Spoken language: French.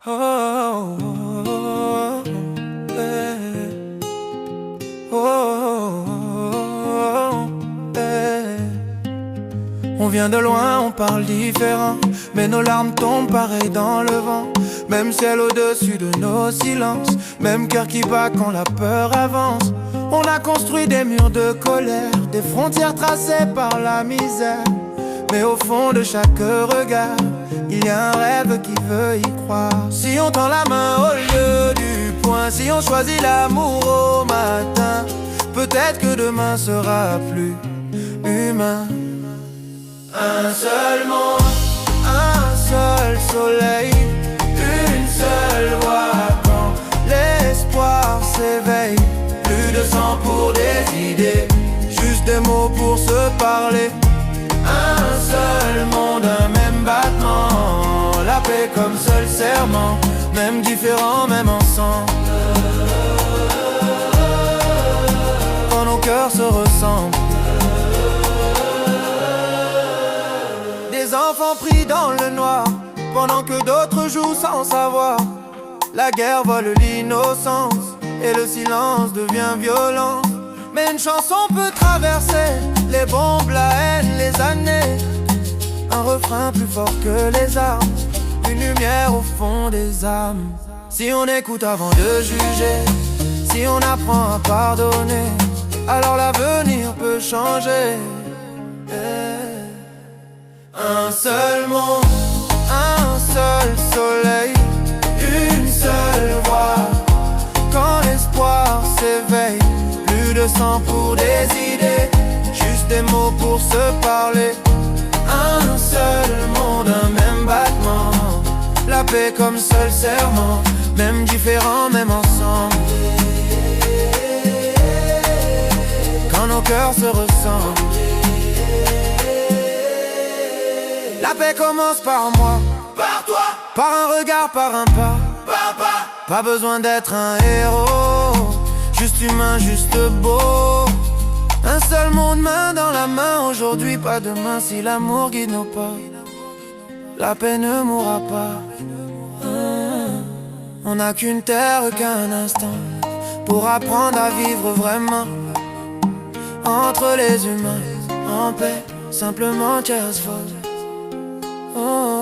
Oh, oh, oh, eh. Oh, oh, eh. On vient de loin, on parle différent, mais nos larmes tombent pareil dans le vent. Même ciel au-dessus de nos silences, même cœur qui bat quand la peur avance. On a construit des murs de colère, des frontières tracées par la misère. Mais au fond de chaque regard, il y a un rêve qui veut y croire. Si on tend la main au lieu du poing, si on choisit l'amour au matin, peut-être que demain sera plus humain. Un seul monde, un seul soleil, une seule voix quand l'espoir s'éveille. Plus de sang pour des idées, juste des mots pour se parler. Un seul monde, un même battement, la paix comme seul serment, même différent, même ensemble. Quand nos cœurs se ressemblent. Des enfants pris dans le noir, pendant que d'autres jouent sans savoir. La guerre vole l'innocence, et le silence devient violent. Mais une chanson peut traverser les bombes, la haine, les années. Un refrain plus fort que les armes, une lumière au fond des âmes. Si on écoute avant de juger, si on apprend à pardonner, alors l'avenir peut changer. Un seul monde, un seul soleil, une seule voix. Quand l'espoir s'éveille, plus de sang pour des idées, juste des mots pour se parler. Un seul monde, un même battement, la paix comme seul serment, même différent, même ensemble. Quand nos cœurs se ressemblent. La paix commence par moi, par toi, par un regard, par un pas, papa. Pas besoin d'être un héros, juste humain, juste beau. Un seul monde, main dans la main, aujourd'hui, pas demain. Si l'amour guide nos pas, la paix ne mourra pas. On n'a qu'une terre, qu'un instant, pour apprendre à vivre vraiment. Entre les humains, en paix, simplement cheers for. Oh.